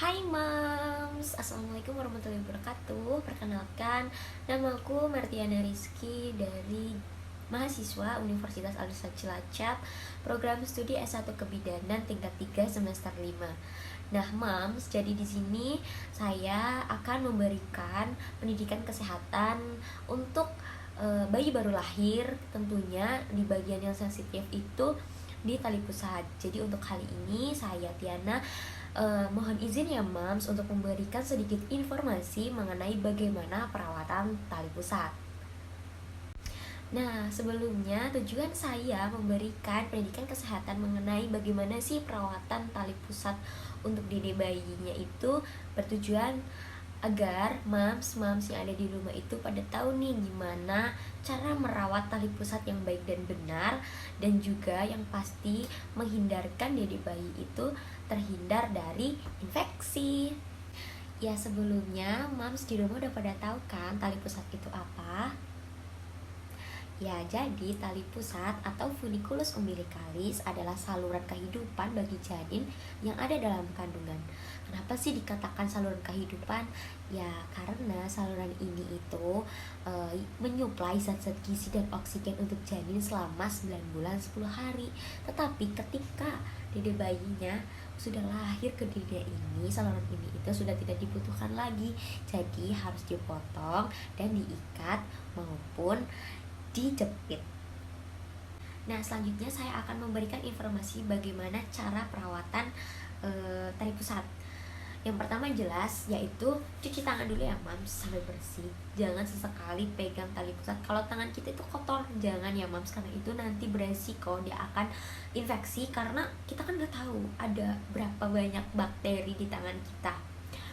Hai Mams, Assalamualaikum warahmatullahi wabarakatuh. Perkenalkan, namaku Martiana Rizky dari mahasiswa Universitas Al-Azhar Cilacap, program studi S1 Kebidanan tingkat 3 semester 5. Nah, Mams, jadi di sini saya akan memberikan pendidikan kesehatan untuk bayi baru lahir, tentunya di bagian yang sensitif itu di tali pusat. Jadi untuk kali ini saya Tiana mohon izin ya Mams untuk memberikan sedikit informasi mengenai bagaimana perawatan tali pusat. Nah, sebelumnya tujuan saya memberikan pendidikan kesehatan mengenai bagaimana sih perawatan tali pusat untuk dede bayinya itu bertujuan agar mams yang ada di rumah itu pada tahu nih gimana cara merawat tali pusat yang baik dan benar, dan juga yang pasti menghindarkan dede bayi itu terhindar dari infeksi. Ya, sebelumnya mams di rumah udah pada tahu kan tali pusat itu apa? Ya, jadi tali pusat atau funiculus umbilicalis adalah saluran kehidupan bagi janin yang ada dalam kandungan. Kenapa sih dikatakan saluran kehidupan? Ya, karena saluran ini itu menyuplai zat-zat gizi dan oksigen untuk janin selama 9 bulan 10 hari. Tetapi ketika dede bayinya sudah lahir ke dunia ini, saluran ini itu sudah tidak dibutuhkan lagi. Jadi harus dipotong dan diikat maupun dijepit. Nah, selanjutnya saya akan memberikan informasi bagaimana cara perawatan tali pusat. Yang pertama jelas yaitu cuci tangan dulu ya Mams sampai bersih. Jangan sesekali pegang tali pusat. Kalau tangan kita itu kotor, jangan ya Mams, karena itu nanti beresiko dia akan infeksi, karena kita kan nggak tahu ada berapa banyak bakteri di tangan kita.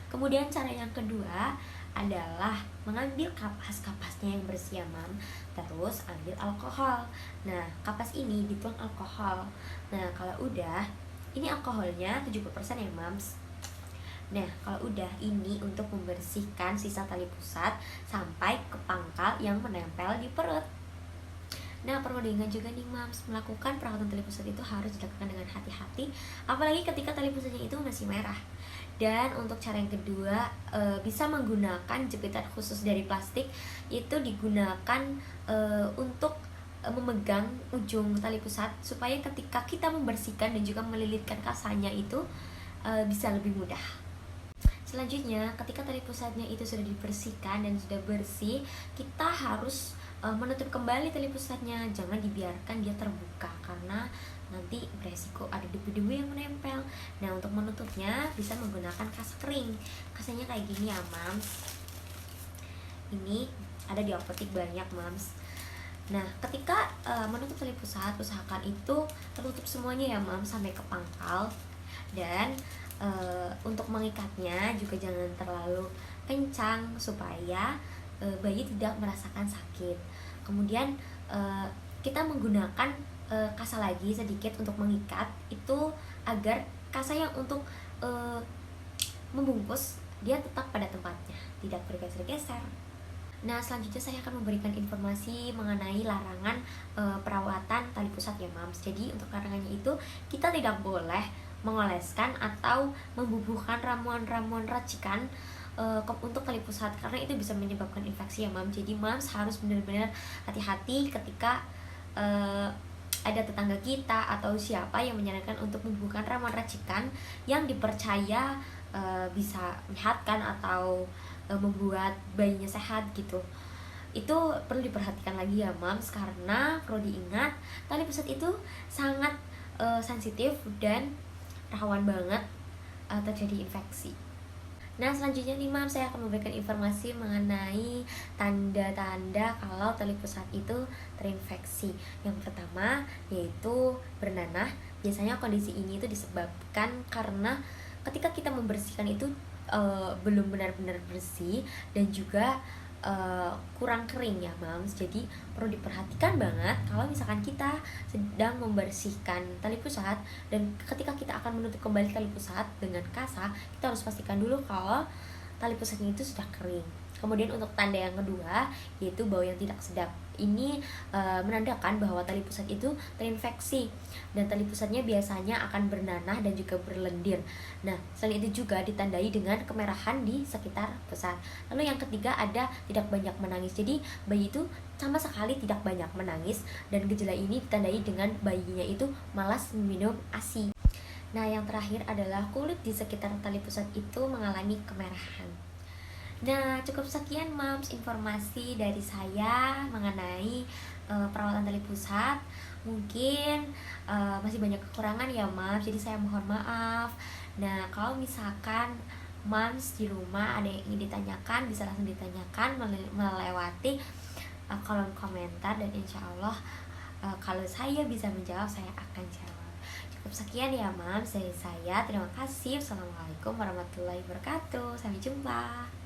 Kemudian cara yang kedua adalah mengambil kapas-kapasnya yang bersih ya Mam. Terus ambil alkohol. Nah, kapas ini dituang alkohol. Nah, kalau udah, ini alkoholnya 70% ya Mams. Nah, kalau udah, ini untuk membersihkan sisa tali pusat sampai ke pangkal yang menempel di perut. Nah, perlu diingat juga nih Mams, melakukan perawatan tali pusat itu harus dilakukan dengan hati-hati, apalagi ketika tali pusatnya itu masih merah. Dan untuk cara yang kedua, bisa menggunakan jepitan khusus dari plastik. Itu digunakan untuk memegang ujung tali pusat supaya ketika kita membersihkan dan juga melilitkan kasanya itu bisa lebih mudah. Selanjutnya, ketika tali pusatnya itu sudah dibersihkan dan sudah bersih, kita harus menutup kembali tali pusatnya. Jangan dibiarkan dia terbuka karena nanti beresiko ada debu-debu yang menempel. Nah, untuk menutupnya bisa menggunakan kasa kering. Kasanya kayak gini ya Mams. Ini ada di apotek banyak Mams. Nah, ketika menutup tali pusat, usahakan itu tertutup semuanya ya Mams sampai ke pangkal. Dan untuk mengikatnya juga jangan terlalu kencang supaya bayi tidak merasakan sakit. Kemudian kita menggunakan kasa lagi sedikit untuk mengikat itu agar kasa yang untuk membungkus dia tetap pada tempatnya, tidak bergeser-geser. Nah, selanjutnya saya akan memberikan informasi mengenai larangan perawatan tali pusat ya Mams. Jadi untuk larangannya itu kita tidak boleh mengoleskan atau membubuhkan ramuan-ramuan racikan untuk tali pusat, karena itu bisa menyebabkan infeksi ya Mams. Jadi Mams harus benar-benar hati-hati ketika ada tetangga kita atau siapa yang menyarankan untuk membubuhkan ramuan racikan yang dipercaya bisa menyehatkan atau membuat bayinya sehat gitu. Itu perlu diperhatikan lagi ya Mams, karena perlu diingat tali pusat itu sangat sensitif dan rawan banget terjadi infeksi. Nah, selanjutnya nih Mam, saya akan memberikan informasi mengenai tanda-tanda kalau tali pusat itu terinfeksi. Yang pertama yaitu bernanah. Biasanya kondisi ini itu disebabkan karena ketika kita membersihkan itu belum benar-benar bersih dan juga kurang kering ya Mams. Jadi perlu diperhatikan banget kalau misalkan kita sedang membersihkan tali pusat dan ketika kita akan menutup kembali tali pusat dengan kasa, kita harus pastikan dulu kalau tali pusatnya itu sudah kering. Kemudian untuk tanda yang kedua yaitu bau yang tidak sedap. Ini menandakan bahwa tali pusat itu terinfeksi dan tali pusatnya biasanya akan bernanah dan juga berlendir. Nah, selain itu juga ditandai dengan kemerahan di sekitar pusat. Lalu yang ketiga ada tidak banyak menangis. Jadi bayi itu sama sekali tidak banyak menangis dan gejala ini ditandai dengan bayinya itu malas minum ASI. Nah, yang terakhir adalah kulit di sekitar tali pusat itu mengalami kemerahan. Nah, cukup sekian Mams informasi dari saya mengenai perawatan tali pusat. Mungkin masih banyak kekurangan ya Mams, jadi saya mohon maaf. Nah, kalau misalkan Mams di rumah ada yang ingin ditanyakan, bisa langsung ditanyakan melewati kolom komentar, dan insya Allah kalau saya bisa menjawab, saya akan jawab. Cukup sekian ya Mams dari saya. Terima kasih. Assalamualaikum warahmatullahi wabarakatuh. Sampai jumpa.